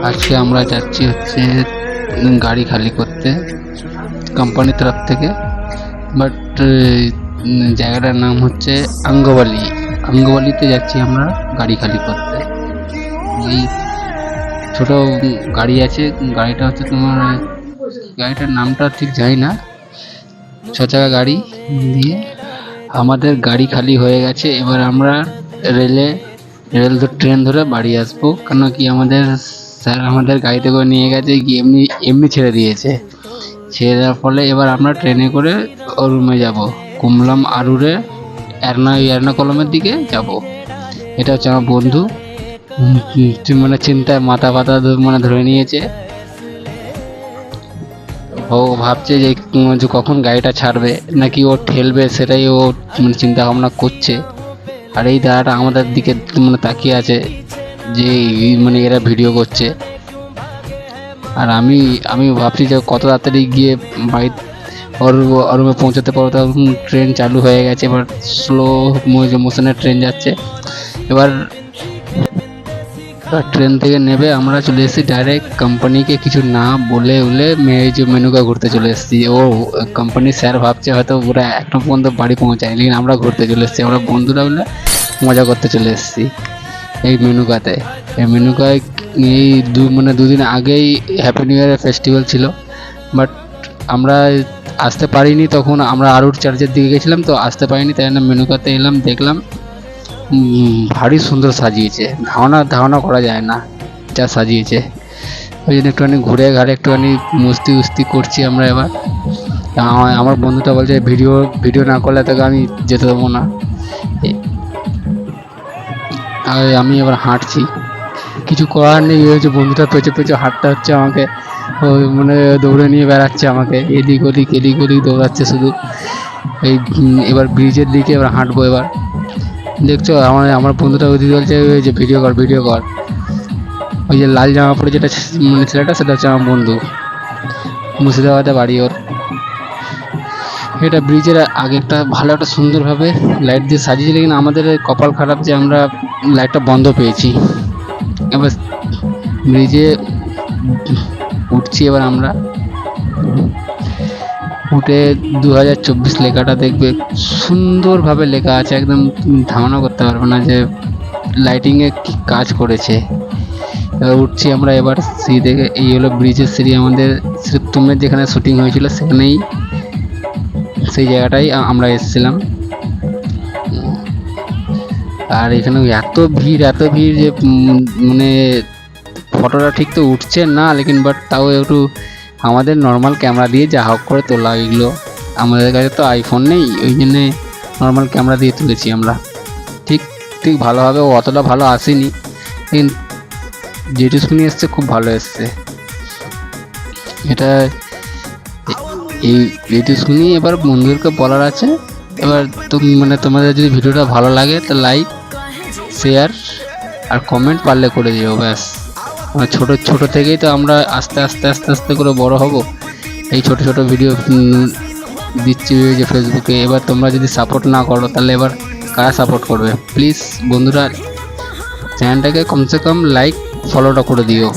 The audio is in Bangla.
আজকে আমরা যাচ্ছি হচ্ছে গাড়ি খালি করতে কোম্পানির তরফ থেকে, বাট জায়গাটার নাম হচ্ছে আঙ্গবালি। আঙ্গবালিতে যাচ্ছি আমরা গাড়ি খালি করতে। এই ছোট গাড়ি আছে, গাড়িটা হচ্ছে তোমার, গাড়িটার নামটা ঠিক জানি না, 6 চাকা গাড়ি দিয়ে আমাদের গাড়ি খালি হয়ে গেছে। এবার আমরা ট্রেন ধরে বাড়ি আসবো, কেন কি আমাদের স্যার আমাদের গাড়িতে করে নিয়ে গেছে, গিয়ে এমনি ছেড়ে দিয়েছে। ছেড়ে দেওয়ার ফলে এবার আমরা ট্রেনে করে রুমে যাব, কুমলাম আরুরে এর্নাকুলামের দিকে যাব। এটা হচ্ছে আমার বন্ধু, মানে চিন্তায় মাথা মানে ধরে নিয়েছে। ও ভাবছে যে কখন গাড়িটা ছাড়বে নাকি ও ঠেলবে, সেটাই ও মানে চিন্তা ভাবনা করছে। আর এই দাদাটা আমাদের দিকে মানে তাকিয়ে আছে যে মানে এরা ভিডিও করছে। আর আমি ভাবছি যে কত তাড়াতাড়ি গিয়ে বাড়ি ওর রুমে পৌঁছাতে পারবো। তখন ট্রেন চালু হয়ে গেছে, এবার স্লো মোশনের ট্রেন যাচ্ছে। এবার ট্রেন থেকে নেবে আমরা চলে এসেছি ডাইরেক্ট কোম্পানিকে কিছু না বলে মেনুকা ঘুরতে চলে এসেছি। ও কোম্পানির স্যার ভাবছে হয়তো ওরা একটা পর্যন্ত বাড়ি পৌঁছায়, লেকিন আমরা ঘুরতে চলে এসেছি। আমরা বন্ধুরা মিলে মজা করতে চলে এসেছি এই মেনুকাতে। এই মেনুকায় এই দুদিন আগেই হ্যাপি নিউ ইয়ারের ফেস্টিভ্যাল ছিল, বাট আমরা আসতে পারিনি। তখন আমরা আরুর চার্চের দিকে গেছিলাম, তো আসতে পারিনি, তাই জন্য মেনুকাতে এলাম। দেখলাম ভারী সুন্দর সাজিয়েছে, ধারণা করা যায় না যা সাজিয়েছে। ওই জন্য একটুখানি ঘুরে ঘাড়ে একটুখানি মস্তি করছি আমরা। এবার আমার বন্ধুটা বলছে ভিডিও না করলে তোকে আমি যেতে দেবো না। আর আমি এবার হাঁটছি, কিছু করার নেই। হয়েছে বন্ধুটা পেছনে হাঁটতে হচ্ছে আমাকে, ওই মানে দৌড়ে নিয়ে বেড়াচ্ছে আমাকে, এদিক ওদিক দৌড়াচ্ছে শুধু। এবার ব্রিজের দিকে এবার হাঁটবো। এবার দেখছো আমার বন্ধুটা ওইদিকে বলছে যে ভিডিও কর। ওই যে লাল জামা পরে যেটা মানে ছেলেটা, সেটা হচ্ছে আমার বন্ধু, মুর্শিদাবাদে বাড়ি ওর। এটা ব্রিজের আগে একটা ভালো একটা সুন্দরভাবে লাইট দিয়ে সাজিয়েছে, লেকিন আমাদের কপাল খারাপ যে আমরা লাইটটা বন্ধ পেয়েছি। এবার ব্রিজে উঠছি। এবার আমরা উঠে 2024 লেখাটা দেখবে, সুন্দরভাবে লেখা আছে, একদম তুমি ধারণা করতে পারবে না যে লাইটিংয়ে কি কাজ করেছে। এবার উঠছি আমরা এবার সিঁড়ি থেকে। এই হলো ব্রিজের সিঁড়ি, আমাদের তুমের যেখানে শুটিং হয়েছিল সেখানেই, সেই জায়গাটাই আমরা এসেছিলাম। আর এখানে এত ভিড় যে মানে ফটোটা ঠিক তো উঠছে না, লেকিন বাট তাও একটু আমাদের নর্মাল ক্যামেরা দিয়ে যা হোক করে তোলা। এগুলো আমাদের কাছে তো আইফোন নেই, ওই জন্যে নর্মাল ক্যামেরা দিয়ে তুলেছি আমরা। ঠিক ভালোভাবে অতটা ভালো আসেনি, কিন্তু যেটুকুনি এসছে খুব ভালো এসছে। এটা এইটুকুনি এবার বন্ধুদেরকে বলার আছে। এবার মানে তোমাদের যদি ভিডিওটা ভালো লাগে তো লাইক, শেয়ার আর কমেন্ট পারলে করে দিও, ব্যাস। ছোট থেকেই তো আমরা আস্তে করে বড় হব। এই ছোট ভিডিও দিচ্ছি যে ফেসবুকে। এবার তোমরা যদি সাপোর্ট না করো তাহলে এবার কারা সাপোর্ট করবে? প্লিজ বন্ধুরা চ্যানেলটাকে কমসে কম লাইক ফলোটা করে দিও।